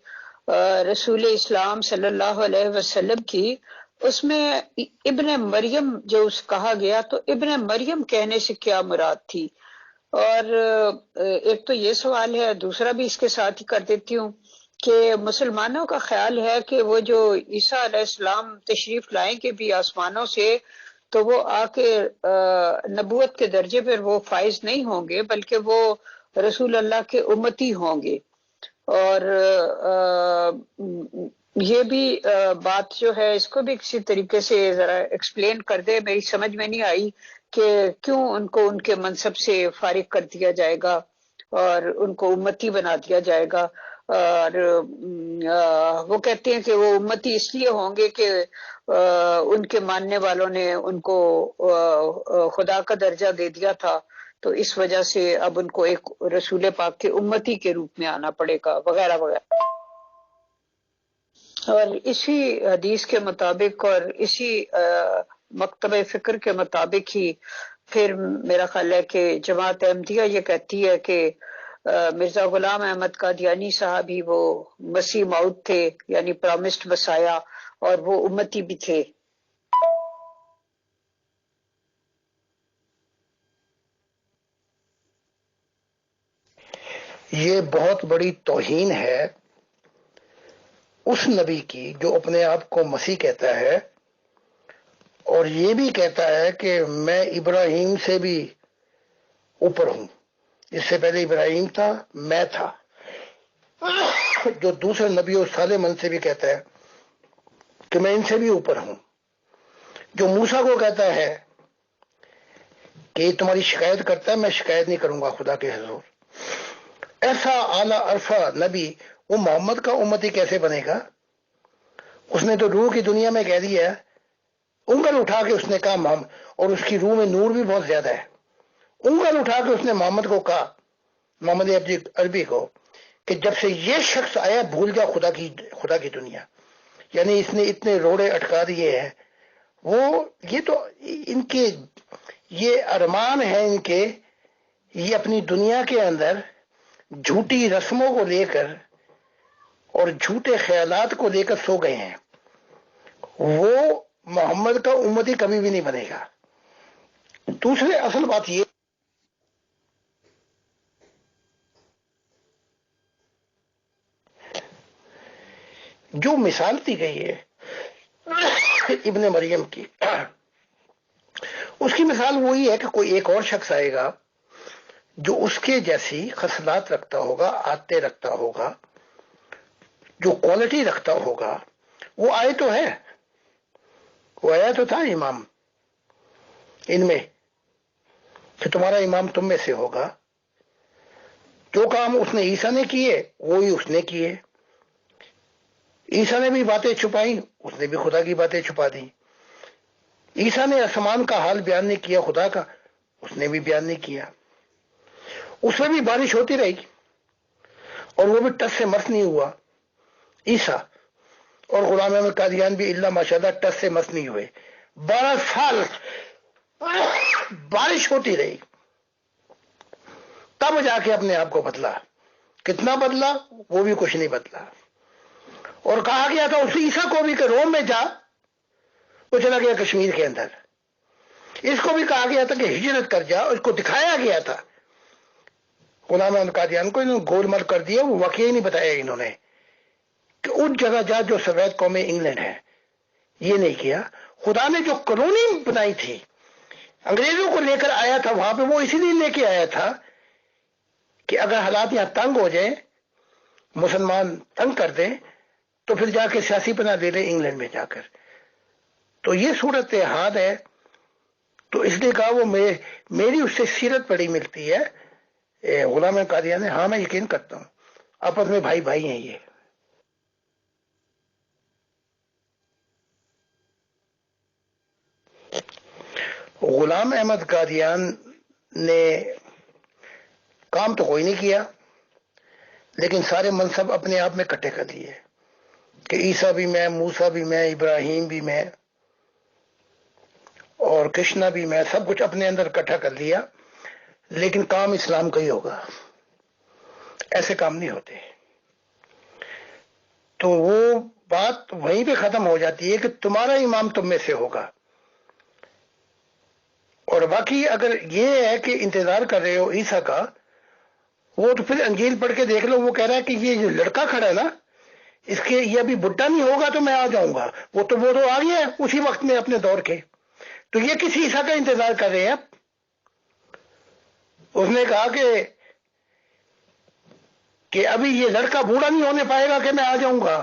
Speaker 3: رسول اسلام صلی اللہ علیہ وسلم کی، اس میں ابن مریم جو کہا گیا، تو ابن مریم کہنے سے کیا مراد تھی؟ اور ایک تو یہ سوال ہے، دوسرا بھی اس کے ساتھ ہی کر دیتی ہوں کہ مسلمانوں کا خیال ہے کہ وہ جو عیسیٰ علیہ السلام تشریف لائیں گے بھی آسمانوں سے، تو وہ آ کے نبوت کے درجے پر وہ فائز نہیں ہوں گے، بلکہ وہ رسول اللہ کے امتی ہوں گے۔ اور یہ بھی بات جو ہے اس کو بھی کسی طریقے سے ذرا ایکسپلین کر دے، میری سمجھ میں نہیں آئی کہ کیوں ان کو ان کے منصب سے فارغ کر دیا جائے گا اور ان کو امتی بنا دیا جائے گا۔ اور وہ کہتے ہیں کہ وہ امتی اس لیے ہوں گے کہ ان کے ماننے والوں نے ان کو خدا کا درجہ دے دیا تھا، تو اس وجہ سے اب ان کو ایک رسول پاک کے امتی کے روپ میں آنا پڑے گا، وغیرہ وغیرہ۔ اور اسی حدیث کے مطابق اور اسی مکتب فکر کے مطابق ہی پھر میرا خیال ہے کہ جماعت احمدیہ یہ کہتی ہے کہ مرزا غلام احمد قادیانی صاحب ہی وہ مسیح موعود تھے، یعنی پرامسڈ مسایا، اور وہ امتی بھی تھے۔
Speaker 1: یہ بہت بڑی توہین ہے اس نبی کی جو اپنے آپ کو مسیح کہتا ہے، اور یہ بھی کہتا ہے کہ میں ابراہیم سے بھی اوپر ہوں، اس سے پہلے ابراہیم تھا، میں تھا، جو دوسرے نبیوں سالمن سے بھی کہتا ہے کہ میں ان سے بھی اوپر ہوں، جو موسیٰ کو کہتا ہے کہ یہ تمہاری شکایت کرتا ہے، میں شکایت نہیں کروں گا خدا کے حضور۔ ایسا اعلیٰ عرفہ نبی وہ محمد کا امتی کیسے بنے گا؟ اس نے تو روح کی دنیا میں کہہ دیا، انگل اٹھا کے اس نے کہا محمد، اور اس کی روح میں نور بھی بہت زیادہ ہے، انگل اٹھا کے اس نے محمد کو کہا، محمد عربی کو، کہ جب سے یہ شخص آیا بھول جا خدا کی دنیا، یعنی اس نے اتنے روڑے اٹکا دیے ہیں۔ وہ یہ تو ان کے یہ ارمان ہیں ان کے، یہ اپنی دنیا کے اندر جھوٹی رسموں کو لے کر اور جھوٹے خیالات کو لے کر سو گئے ہیں۔ وہ محمد کا امتی کبھی بھی نہیں بنے گا۔ دوسرے اصل بات یہ جو مثال دی گئی ہے ابن مریم کی، اس کی مثال وہی ہے کہ کوئی ایک اور شخص آئے گا جو اس کے جیسی خصلات رکھتا ہوگا، عادتیں رکھتا ہوگا، جو کوالٹی رکھتا ہوگا۔ وہ آئے تو ہے، وہ آیا تو تھا امام ان میں کہ تمہارا امام تم میں سے ہوگا۔ جو کام اس نے عیسیٰ نے کیے وہی اس نے کیے۔ عیسیٰ نے بھی باتیں چھپائیں، اس نے بھی خدا کی باتیں چھپا دی۔ عیسیٰ نے آسمان کا حال بیان نہیں کیا خدا کا، اس نے بھی بیان نہیں کیا۔ اس میں بھی بارش ہوتی رہی اور وہ بھی ٹس سے مس نہیں ہوا عیسیٰ، اور غلام احمد قادیان بھی اللہ ماشاءاللہ ٹس سے مس نہیں ہوئے۔ 12 سال بارش ہوتی رہی، تب جا کے اپنے آپ کو بدلا۔ کتنا بدلا؟ وہ بھی کچھ نہیں بدلا۔ اور کہا گیا تھا اس عیسیٰ کو بھی کہ روم میں جا، وہ چلا گیا کشمیر کے اندر۔ اس کو بھی کہا گیا تھا کہ ہجرت کر جا، اس کو دکھایا گیا تھا غلام احمد قادیان کو، انہوں نے گول مل کر دیا، وہ واقعی نہیں بتایا انہوں نے کہ اس جگہ جا جو سفید قوم انگلینڈ ہے۔ یہ نہیں کیا۔ خدا نے جو کالونی بنائی تھی، انگریزوں کو لے کر آیا تھا وہاں پہ، وہ اسی لیے لے کے آیا تھا کہ اگر حالات یہاں تنگ ہو جائیں، مسلمان تنگ کر دیں، تو پھر جا کے سیاسی پناہ لے لیں انگلینڈ میں جا کر۔ تو یہ صورت حال ہے، تو اس لیے کہا وہ میری اس سے سیرت بڑی ملتی ہے غلام قادیان نے۔ ہاں میں یقین کرتا ہوں آپس میں بھائی بھائی ہیں یہ۔ غلام احمد قادیان نے کام تو کوئی نہیں کیا، لیکن سارے منصب اپنے آپ میں کٹھے کر لیے کہ عیسیٰ بھی میں، موسیٰ بھی میں، ابراہیم بھی میں، اور کرشنا بھی میں، سب کچھ اپنے اندر اکٹھا کر لیا، لیکن کام اسلام کا ہی ہوگا۔ ایسے کام نہیں ہوتے۔ تو وہ بات وہیں پہ ختم ہو جاتی ہے کہ تمہارا امام تم میں سے ہوگا۔ اور باقی اگر یہ ہے کہ انتظار کر رہے ہو عیسیٰ کا، وہ تو پھر انجیل پڑھ کے دیکھ لو، وہ کہہ رہا ہے کہ یہ جو لڑکا کھڑا ہے نا، اس کے یہ ابھی بڈھا نہیں ہوگا تو میں آ جاؤں گا۔ وہ تو آ گیا ہے اسی وقت میں اپنے دور کے۔ تو یہ کسی عیسیٰ کا انتظار کر رہے ہیں۔ اس نے کہا کہ ابھی یہ لڑکا بوڑھا نہیں ہونے پائے گا کہ میں آ جاؤں گا،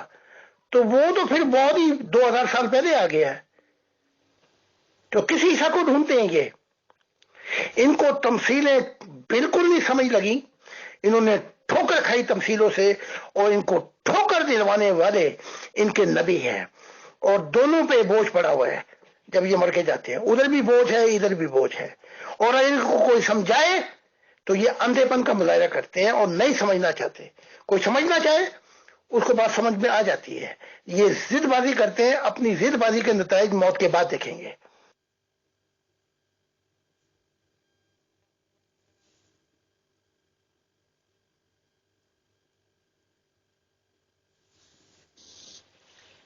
Speaker 1: تو وہ تو پھر بہت ہی 2000 سال پہلے آ گیا ہے۔ تو کسی عیسیٰ کو ڈھونڈتے ہیں یہ؟ ان کو تمثیلیں بالکل نہیں سمجھ لگی، انہوں نے ٹھوکر کھائی تمثیلوں سے، اور ان کو ٹھوکر دلوانے والے ان کے نبی ہیں، اور دونوں پہ بوجھ پڑا ہوا ہے۔ جب یہ مر کے جاتے ہیں ادھر بھی بوجھ ہے، ادھر بھی بوجھ ہے، اور ان کو کوئی سمجھائے تو یہ اندھے پن کا مظاہرہ کرتے ہیں اور نہیں سمجھنا چاہتے۔ کوئی سمجھنا چاہے اس کو بات سمجھ میں آ جاتی ہے. یہ ضد بازی کرتے ہیں، اپنی ضد بازی کے نتائج موت کے بعد دیکھیں گے.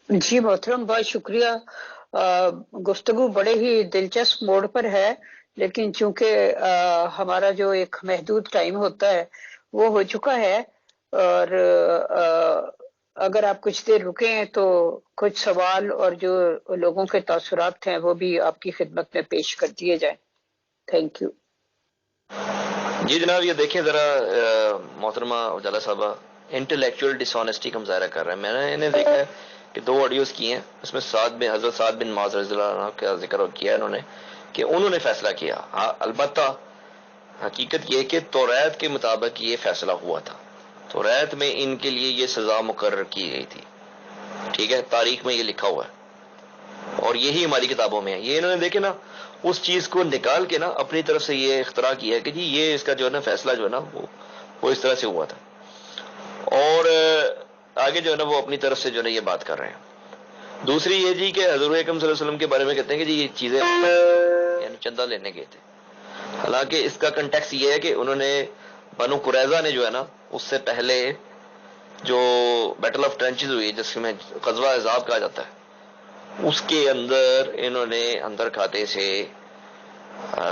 Speaker 3: جی محترم، بہت شکریہ. گفتگو بڑے ہی دلچسپ موڑ پر ہے، لیکن چونکہ ہمارا جو ایک محدود ٹائم ہوتا ہے وہ ہو چکا ہے، اور اگر آپ کچھ دیر رکیں تو کچھ سوال اور جو لوگوں کے تاثرات ہیں وہ بھی آپ کی خدمت میں پیش کر دیے جائیں. Thank you.
Speaker 4: جی جناب، یہ دیکھیں ذرا محترمہ اجالا صاحبہ انٹلیکچوئل ڈس آنیسٹی کا مظاہرہ کر رہے ہیں. میں نے انہیں دیکھا ہے کہ 2 آڈیوز کی ہیں، اس میں حضرت سعد بن معاذ رضی اللہ عنہ کا ذکر کیا انہوں نے کہ انہوں نے فیصلہ کیا. ہاں، البتہ حقیقت یہ کہ توریت کے مطابق یہ فیصلہ ہوا تھا. توریت میں ان کے لیے یہ سزا مقرر کی گئی تھی. ٹھیک ہے، تاریخ میں یہ لکھا ہوا ہے اور یہی ہماری کتابوں میں ہے. یہ انہوں نے دیکھے نا، اس چیز کو نکال کے نا اپنی طرف سے یہ اختراع کیا ہے کہ جی یہ اس کا جو ہے نا فیصلہ جو ہے نا وہ اس طرح سے ہوا تھا، اور آگے جو ہے نا وہ اپنی طرف سے جو ہے نا یہ بات کر رہے ہیں. دوسری یہ جی کہ حضور اکرم صلی اللہ علیہ وسلم کے بارے میں کہتے ہیں کہ جی یہ چیزیں یعنی چندہ لینے گئے تھے. حالانکہ اس کا کنٹیکس یہ ہے کہ انہوں نے بنو قریظہ نے جو ہے نا اس سے پہلے جو بیٹل آف ٹرنچز ہوئی جس میں غزوہ احزاب کہا جاتا ہے، اس کے اندر انہوں نے اندر کھاتے سے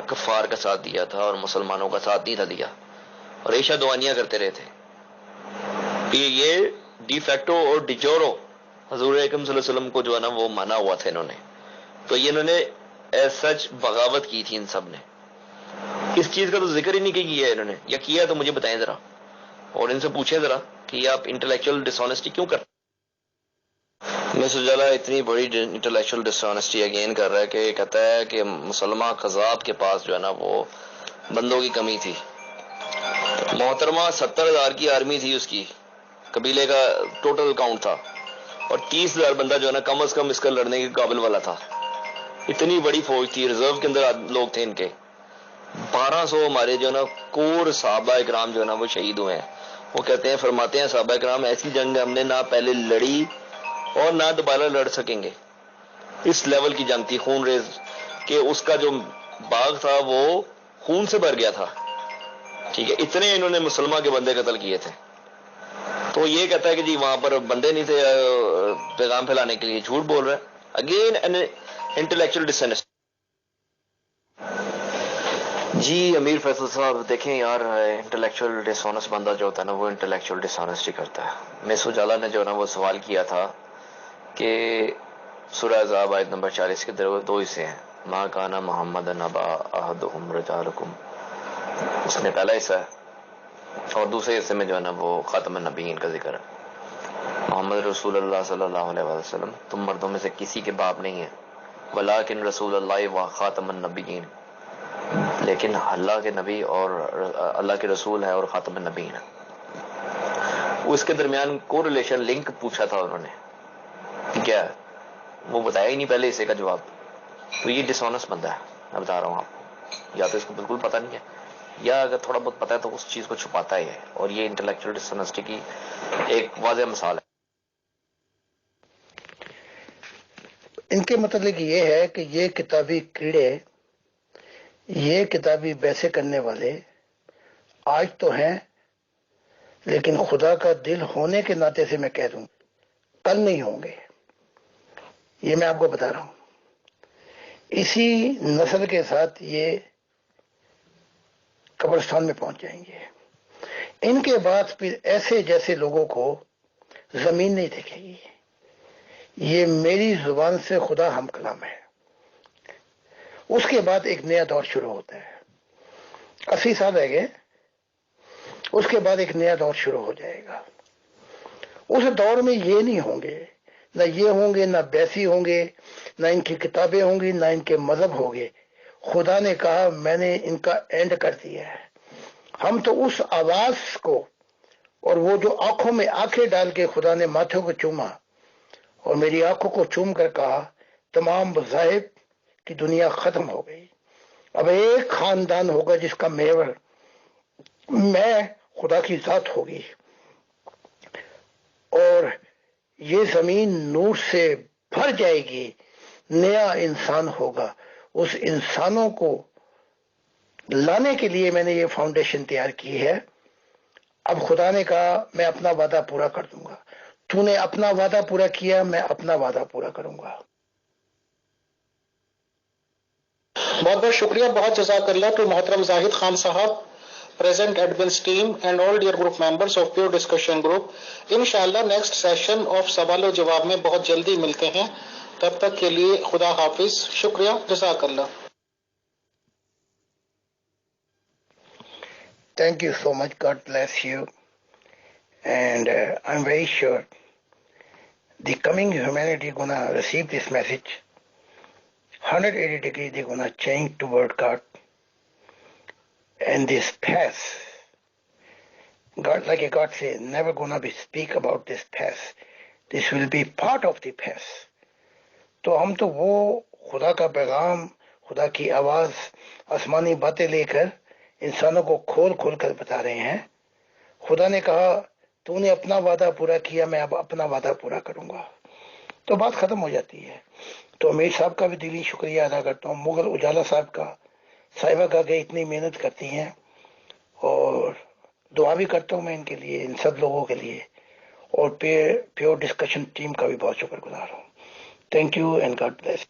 Speaker 4: کفار کا ساتھ دیا تھا اور مسلمانوں کا ساتھ نہیں تھا دیا، اور عیشہ دوانیاں کرتے رہے تھے. یہ ڈی فیکٹو اور ڈیجورو حضور اکرم صلی اللہ علیہ وسلم کو جو ہے نا وہ مانا ہوا تھا انہوں نے. تو یہ انہوں نے ایز سچ بغاوت کی تھی. ان سب نے اس چیز کا تو ذکر ہی نہیں کیا ہے انہوں نے، یا کیا تو مجھے بتائیں ذرا، اور ان سے پوچھیں ذرا کہ یہ آپ انٹلیکچوئل ڈس آنیسٹی کیوں کرتے ہیں. مس اجالا اتنی بڑی انٹلیکچوئل ڈس آنیسٹی اگین کر رہا ہے کہ کہتا ہے کہ مسلمان قذاب کے پاس جو ہے نا وہ بندوں کی کمی تھی. محترمہ 70,000 کی آرمی تھی، اس کی قبیلے کا ٹوٹل کاؤنٹ تھا، اور 30,000 بندہ جو ہے نا کم از کم اس کا لڑنے کے قابل والا تھا. اتنی بڑی فوج تھی، ریزرو کے اندر لوگ تھے ان کے. 1200 ہمارے جو ہے نا کور صحابہ اکرام جو ہے نا وہ شہید ہوئے ہیں. وہ کہتے ہیں، فرماتے ہیں صحابہ اکرام ایسی جنگ ہم نے نہ پہلے لڑی اور نہ دوبارہ لڑ سکیں گے. اس لیول کی جنگ تھی، خون ریز، کہ اس کا جو باغ تھا وہ خون سے بھر گیا تھا. ٹھیک ہے، اتنے انہوں نے مسلمان کے بندے قتل کیے تھے. تو یہ کہتا ہے کہ جی وہاں پر بندے نہیں تھے پیغام پھیلانے کے لیے، جھوٹ بول رہا ہے. Again intellectual dishonesty. جی امیر فیصل صاحب دیکھیں یار، انٹلیکچوئل ڈسآنیسٹ بندہ جو ہوتا ہے نا وہ انٹلیکچوئل ڈسآنیسٹی کرتا ہے. مس اجالا نے جو ہے نا وہ سوال کیا تھا کہ سورہ احزاب آیت نمبر 40 کے 2 حصے ہیں. ما کانا محمد نبا احدہم رجالکم، اس میں پہلا حصہ ہے، اور دوسرے حصے میں جو ہے نا وہ خاتم النبیین کا ذکر ہے. محمد رسول اللہ صلی اللہ علیہ وسلم تم مردوں میں سے کسی کے باپ نہیں ہیں، ولیکن رسول اللہ و خاتم النبیین، لیکن اللہ کے نبی اور اللہ کے رسول ہے اور خاتم النبیین ہے. اس کے درمیان کو ریلیشن لنک پوچھا تھا انہوں نے، کیا ہے وہ بتایا ہی نہیں پہلے حصے کا جواب. تو یہ ڈس آنیسٹ بندہ ہے، میں بتا رہا ہوں آپ کو. یا تو اس کو بالکل پتہ نہیں ہے، یا اگر تھوڑا بہت پتہ ہے تو اس چیز کو چھپاتا ہی ہے، اور یہ انٹلیکچوئل ڈس آنیسٹی کی ایک واضح مثال ہے.
Speaker 1: ان کے متعلق یہ ہے کہ یہ کتابی کیڑے، یہ کتابی بحثیں کرنے والے آج تو ہیں، لیکن خدا کا دل ہونے کے ناطے سے میں کہہ دوں کل نہیں ہوں گے. یہ میں آپ کو بتا رہا ہوں. اسی نسل کے ساتھ یہ قبرستان میں پہنچ جائیں گے. ان کے بعد پھر ایسے جیسے لوگوں کو زمین نہیں دیکھے گی. یہ میری زبان سے خدا ہم کلام ہے. اس کے بعد ایک نیا دور شروع ہوتا ہے. 80 سال رہ گئے، اس کے بعد ایک نیا دور شروع ہو جائے گا. اس دور میں یہ نہیں ہوں گے، نہ یہ ہوں گے، نہ بیسی ہوں گے، نہ ان کی کتابیں ہوں گی، نہ ان کے مذہب ہوں گے. خدا نے کہا میں نے ان کا اینڈ کر دیا ہے. ہم تو اس آواز کو، اور وہ جو آنکھوں میں آنکھیں ڈال کے خدا نے ماتھے کو چوما اور میری آنکھوں کو چوم کر کہا تمام مذاہب کی دنیا ختم ہو گئی، اب ایک خاندان ہوگا جس کا محور میں خدا کی ذات ہوگی. اور یہ زمین نور سے بھر جائے گی، نیا انسان ہوگا. اس انسانوں کو لانے کے لیے میں نے یہ فاؤنڈیشن تیار کی ہے. اب خدا نے کہا میں اپنا وعدہ پورا کر دوں گا. تو نے اپنا وعدہ پورا کیا، میں اپنا وعدہ پورا کروں گا.
Speaker 2: بہت بہت شکریہ، بہت جزاک اللہ ٹو محترم زاہد خان صاحب، present admins team and all dear group members of pure discussion group. انشاءاللہ نیکسٹ سیشن آف سوال و جواب میں بہت جلدی ملتے ہیں. تب تک کے لیے خدا حافظ. شکریہ، جزاک اللہ.
Speaker 1: Thank you so much. God bless you. And I'm very sure the coming humanity gonna receive this message. 180 degrees they're gonna change toward God. And this past, God, like God said, never gonna be speak about this past. This will be part of the past. تو ہم تو وہ خدا کا پیغام، خدا کی آواز، آسمانی باتیں لے کر انسانوں کو کھول کھول کر بتا رہے ہیں. خدا نے کہا تو نے اپنا وعدہ پورا کیا، میں اب اپنا وعدہ پورا کروں گا. تو بات ختم ہو جاتی ہے. تو امیر صاحب کا بھی دلی شکریہ ادا کرتا ہوں، مغل اجالا صاحب کا، صاحبہ کا کہ اتنی محنت کرتی ہیں، اور دعا بھی کرتا ہوں میں ان کے لیے، ان سب لوگوں کے لیے، اور پیور ڈسکشن ٹیم کا بھی بہت شکر گزار ہوں. Thank you and God bless.